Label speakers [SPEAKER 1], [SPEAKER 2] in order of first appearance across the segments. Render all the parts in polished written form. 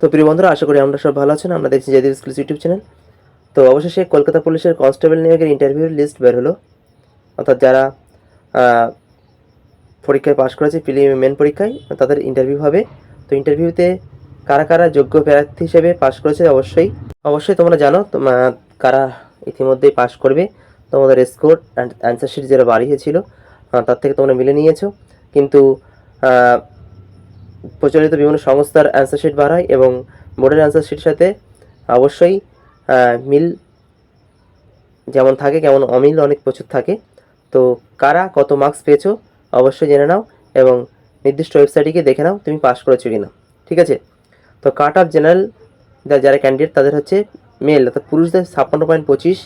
[SPEAKER 1] তো প্রিয় বন্ধুরা, আশা করি আমরা সব ভালো আছেন। আমরা দেখছি জয়দীপ স্কুলস ইউটিউব চ্যানেল। তো অবশেষে কলকাতা পুলিশের কনস্টেবল নিয়োগের ইন্টারভিউর লিস্ট বের হলো। অর্থাৎ যারা পরীক্ষায় পাশ করেছে, প্রিলিমিনারি মেন পরীক্ষায়, তাদের ইন্টারভিউ হবে। তো ইন্টারভিউতে কারা কারা যোগ্য প্রার্থী হিসেবে পাশ করেছে অবশ্যই তোমরা জানো। কারা ইতিমধ্যেই পাশ করবে, তোমাদের স্কোর অ্যান্ড অ্যান্সার শিট যেটা বাড়িয়েছিল তার থেকে তোমরা মিলে নিয়েছো। কিন্তু প্রচলিত বিভিন্ন সংস্থার অ্যান্সার শিট বাড়ায় এবং বোর্ডের অ্যান্সার শিটের সাথে অবশ্যই মিল যেমন থাকে, কেমন অমিল অনেক প্রচুর থাকে। তো কারা কত মার্কস পেয়েছো অবশ্যই জেনে নাও এবং নির্দিষ্ট ওয়েবসাইটে গিয়ে দেখে নাও তুমি পাস করেছো কিনা। ঠিক আছে? তো কাট অফ জেনারেল যারা ক্যান্ডিডেট তাদের হচ্ছে মেল, অর্থাৎ পুরুষদের 56.25।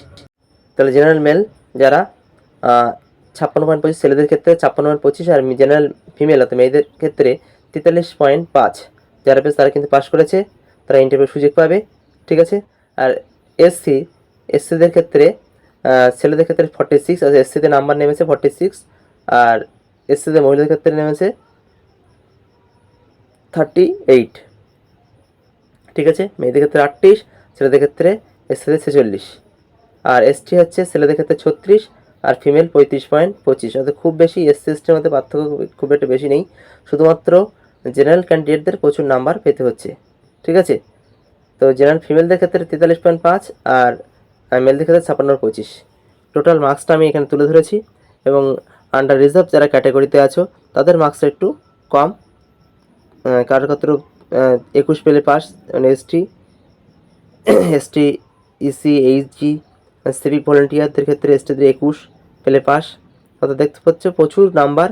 [SPEAKER 1] তাহলে জেনারেল মেল যারা 56.25, ছেলেদের ক্ষেত্রে 56.25, আর জেনারেল ফিমেল অর্থাৎ মেয়েদের ক্ষেত্রে 43.5 যারা পেয়েছে তারা কিন্তু পাস করেছে, তারা ইন্টারভিউ সুযোগ পাবে। ঠিক আছে? আর এসসিদের ক্ষেত্রে ছেলেদের ক্ষেত্রে 46, আর এসসিতে নাম্বার নেমেছে 46, আর এসসিদের মহিলাদের ক্ষেত্রে নেমেছে 38। ঠিক আছে? মেয়েদের ক্ষেত্রে 38, ছেলেদের ক্ষেত্রে এসসিদের 46, আর এসটি হচ্ছে ছেলেদের ক্ষেত্রে 36 আর ফিমেল 35.25। অর্থাৎ খুব বেশি এসসি এসটির মধ্যে পার্থক্য খুব একটা বেশি নেই, শুধুমাত্র জেনারেল ক্যান্ডিডেটদের প্রচুর নাম্বার পেতে হচ্ছে। ঠিক আছে? তো জেনারেল ফিমেলদের ক্ষেত্রে 43.5 আর মেলদের ক্ষেত্রে 56.25। টোটাল মার্কসটা আমি এখানে তুলে ধরেছি এবং আন্ডার রিজার্ভ যারা ক্যাটাগরিতে আছো তাদের মার্কসটা একটু কম। কারোর ক্ষেত্রে 21 পেলে পাস, মানে এসটি ইসি এইচজি সিভিক ভলেন্টিয়ারদের ক্ষেত্রে এসটিদের 21 পেলে পাস। অর্থাৎ দেখতে পাচ্ছ প্রচুর নাম্বার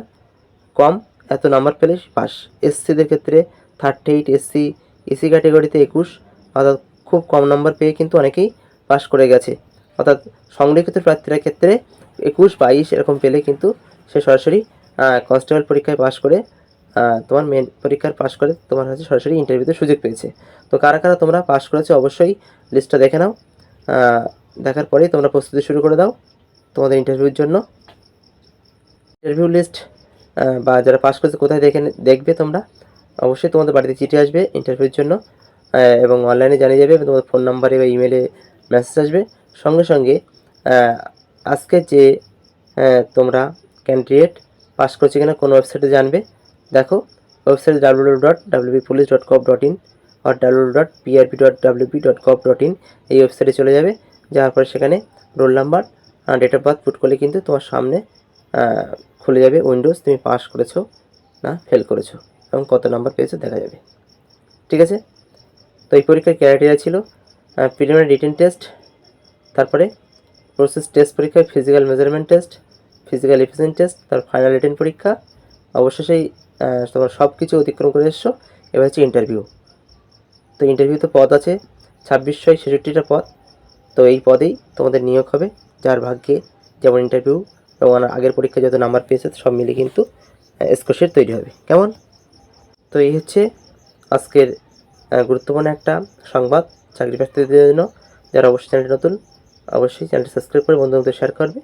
[SPEAKER 1] কম, এত নাম্বার পেলে পাস। এসসিদের ক্ষেত্রে 38, এসসি ইসি ক্যাটাগরিতে 21, অর্থাৎ খুব কম নাম্বার পেয়ে কিন্তু অনেকেই পাস করে গেছে। অর্থাৎ সংরক্ষিত প্রার্থীর ক্ষেত্রে 21, 22 এরকম পেলে কিন্তু সে সরাসরি কনস্টেবল পরীক্ষায় পাস করে, তোমার মেন পরীক্ষার পাস করে তোমার হচ্ছে সরাসরি ইন্টারভিউতে সুযোগ পেয়েছে। তো কারা কারা তোমরা পাস করেছো অবশ্যই লিস্টটা দেখে নাও। দেখার পরেই তোমরা প্রস্তুতি শুরু করে দাও তোমাদের ইন্টারভিউর জন্য। ইন্টারভিউ লিস্ট বা যারা পাস করেছে কোথায় দেখবে তোমরা, অবশ্যই তোমাদের বাড়িতে চিঠি আসবে ইন্টারভিউর জন্য এবং অনলাইনে জানিয়ে যাবে এবং তোমাদের ফোন নাম্বারে বা ইমেলে মেসেজ আসবে। সঙ্গে সঙ্গে আজকে যে তোমরা ক্যান্ডিডেট পাস করছে কিনা কোন ওয়েবসাইটে জানবে। দেখো, ওয়েবসাইট www.wbpolice.gov.in আর www.prb.gov.in, এই ওয়েবসাইটে চলে যাবে। যাওয়ার পরে সেখানে রোল নাম্বার আর ডেট অফ বার্থ পুট করলে কিন্তু তোমার সামনে খুলে যাবে উইন্ডোজ, তুমি পাস করেছো না ফেল করেছো এবং কত নাম্বার পেয়েছো দেখা যাবে। ঠিক আছে? তো এই পরীক্ষার ক্রাইটেরিয়া ছিল প্রিলিমিনারি রিটেন টেস্ট, তারপরে প্রসেস টেস্ট পরীক্ষা, physical measurement test, physical efficient test, তার ফাইনাল রিটেন পরীক্ষা। অবশ্যই তোমার সব কিছু অতিক্রম করে এসছো, এবার হচ্ছে ইন্টারভিউ। তো ইন্টারভিউতে পদ আছে 2666টা পদ। তো এই পদেই তোমাদের নিয়োগ হবে, যার ভাগ্যে যেমন ইন্টারভিউ এবং আগের পরীক্ষায় যত নাম্বার পেয়েছে সব মিলে কিন্তু স্কোরশিট তৈরি হবে। কেমন? তো এই হচ্ছে আজকের গুরুত্বপূর্ণ একটা সংবাদ চাকরি প্রার্থীদের জন্য। যারা অবশ্যই চ্যানেলটি নতুন, অবশ্যই চ্যানেলটি সাবস্ক্রাইব করে বন্ধুদের শেয়ার করবে।